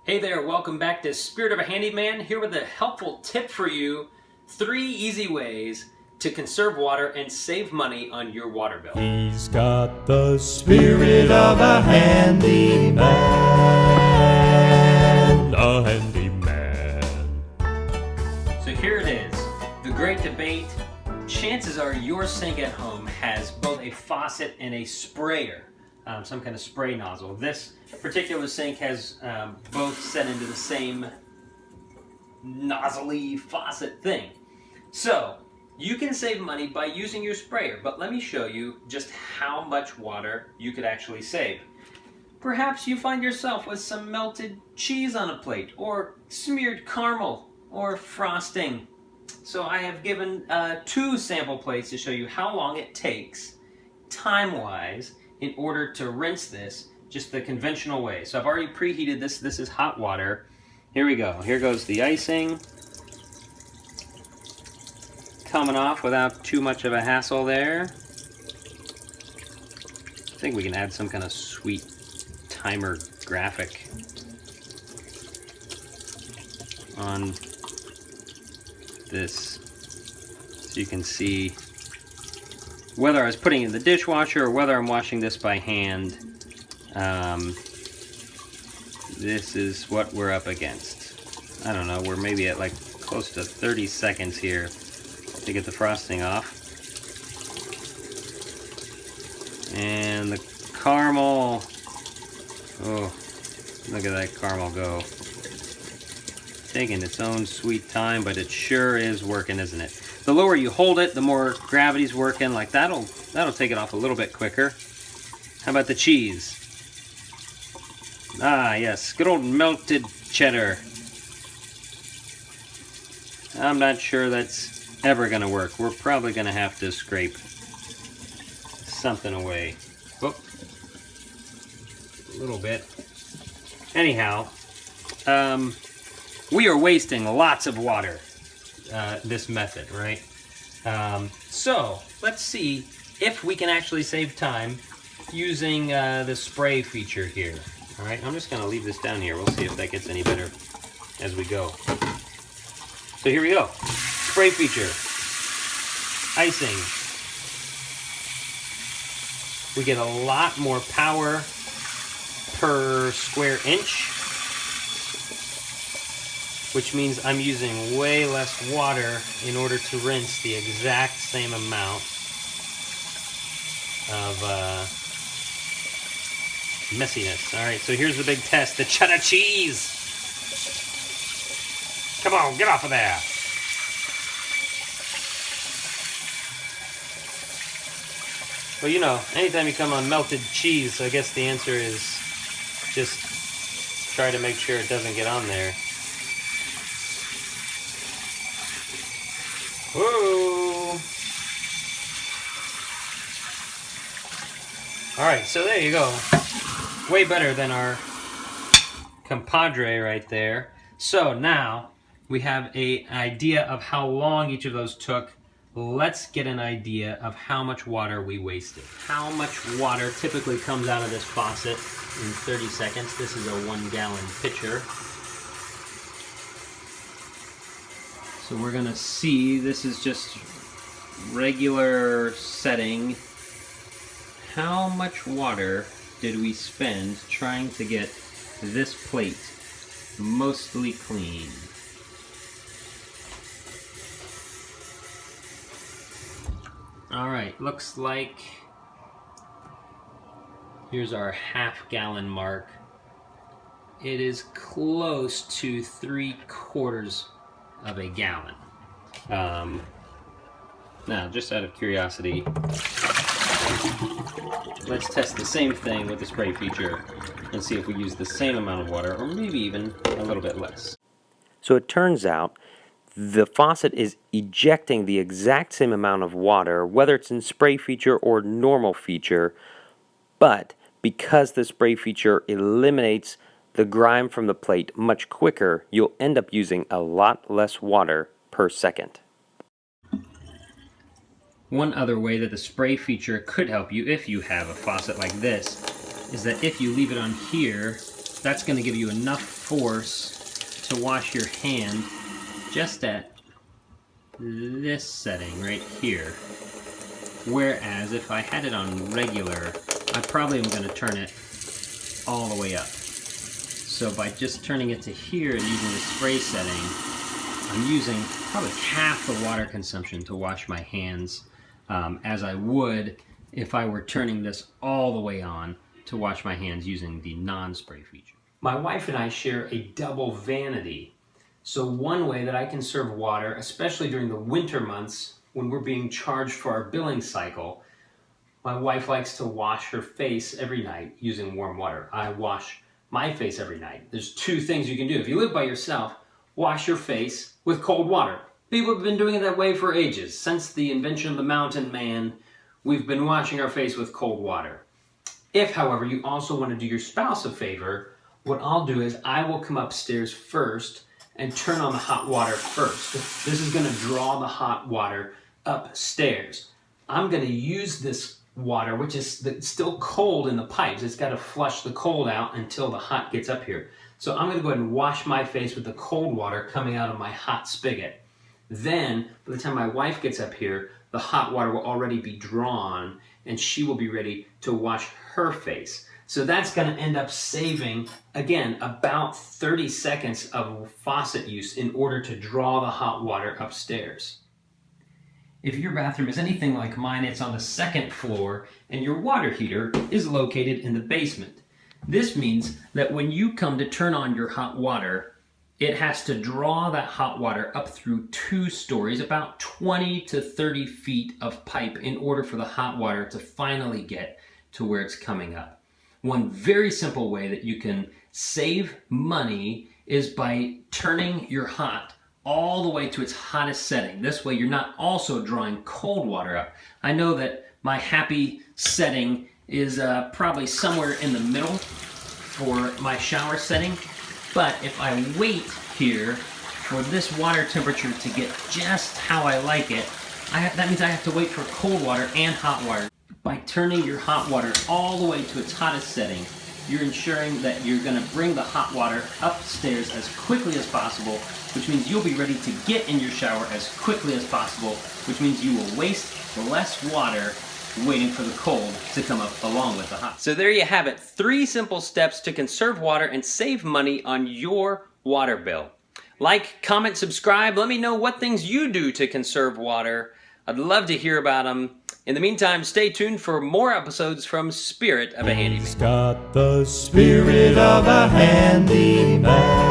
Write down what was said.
Hey there, welcome back to Spirit of a Handyman, here with a helpful tip for you. 3 easy ways to conserve water and save money on your water bill. He's got the spirit of a handyman, a handyman. So here it is, the great debate. Chances are your sink at home has both a faucet and a sprayer. Some kind of spray nozzle. This particular sink has both set into the same nozzly faucet thing. So you can save money by using your sprayer, but let me show you just how much water you could actually save. Perhaps you find yourself with some melted cheese on a plate, or smeared caramel, or frosting. So I have given 2 sample plates to show you how long it takes, time-wise, in order to rinse this just the conventional way. So I've already preheated this. This is hot water. Here we go. Here goes the icing. Coming off without too much of a hassle there. I think we can add some kind of sweet timer graphic on this so you can see whether I was putting it in the dishwasher or whether I'm washing this by hand. This is what we're up against. I don't know, we're maybe at like close to 30 seconds here to get the frosting off. And the caramel, oh, look at that caramel go. Taking its own sweet time, but it sure is working, isn't it? The lower you hold it, the more gravity's working. Like that'll take it off a little bit quicker. How about the cheese? Ah, yes, good old melted cheddar. I'm not sure that's ever gonna work. We're probably gonna have to scrape something away. Oh, a little bit. Anyhow, we are wasting lots of water. This method, right? So let's see if we can actually save time using the spray feature here. All right, I'm just going to leave this down here. We'll see if that gets any better as we go. So here we go. Spray feature. Icing. We get a lot more power per square inch, which means I'm using way less water in order to rinse the exact same amount of messiness. All right, so here's the big test, the cheddar cheese. Come on, get off of there. Well, you know, anytime you come on melted cheese, I guess the answer is just try to make sure it doesn't get on there. Whoa! Alright, so there you go. Way better than our compadre right there. So now we have an idea of how long each of those took. Let's get an idea of how much water we wasted. How much water typically comes out of this faucet in 30 seconds. This is a 1-gallon pitcher. So we're gonna see, this is just regular setting. How much water did we spend trying to get this plate mostly clean? Alright, looks like here's our half-gallon mark. It is close to 3/4 of a gallon. Now, just out of curiosity, let's test the same thing with the spray feature and see if we use the same amount of water, or maybe even a little bit less. So it turns out the faucet is ejecting the exact same amount of water, whether it's in spray feature or normal feature, but because the spray feature eliminates the grime from the plate much quicker, you'll end up using a lot less water per second. One other way that the spray feature could help you if you have a faucet like this is that if you leave it on here That's going to give you enough force to wash your hand just at this setting right here. Whereas if I had it on regular, I probably am going to turn it all the way up. So by just turning it to here and using the spray setting, I'm using probably half the water consumption to wash my hands as I would if I were turning this all the way on to wash my hands using the non-spray feature. My wife and I share a double vanity. So one way that I conserve water, especially during the winter months when we're being charged for our billing cycle, my wife likes to wash her face every night using warm water. I wash my face every night. There's two things you can do. If you live by yourself, wash your face with cold water. People have been doing it that way for ages. Since the invention of the mountain man, we've been washing our face with cold water. If, however, you also want to do your spouse a favor, what I'll do is I will come upstairs first and turn on the hot water first. This is going to draw the hot water upstairs. I'm going to use this water, which is still cold in the pipes. It's got to flush the cold out until the hot gets up here. So I'm going to go ahead and wash my face with the cold water coming out of my hot spigot. Then, by the time my wife gets up here, the hot water will already be drawn and she will be ready to wash her face. So that's going to end up saving, again, about 30 seconds of faucet use in order to draw the hot water upstairs. If your bathroom is anything like mine, it's on the second floor and your water heater is located in the basement. This means that when you come to turn on your hot water, it has to draw that hot water up through 2 stories, about 20 to 30 feet of pipe in order for the hot water to finally get to where it's coming up. One very simple way that you can save money is by turning your hot all the way to its hottest setting. This way you're not also drawing cold water up. I know that my happy setting is probably somewhere in the middle for my shower setting, but if I wait here for this water temperature to get just how I like it, that means I have to wait for cold water and hot water. By turning your hot water all the way to its hottest setting, you're ensuring that you're going to bring the hot water upstairs as quickly as possible, which means you'll be ready to get in your shower as quickly as possible, which means you will waste less water waiting for the cold to come up along with the hot. So there you have it, 3 simple steps to conserve water and save money on your water bill. Like, comment, subscribe. Let me know what things you do to conserve water. I'd love to hear about them. In the meantime, stay tuned for more episodes from Spirit of a Handyman. He's got the spirit of a handyman.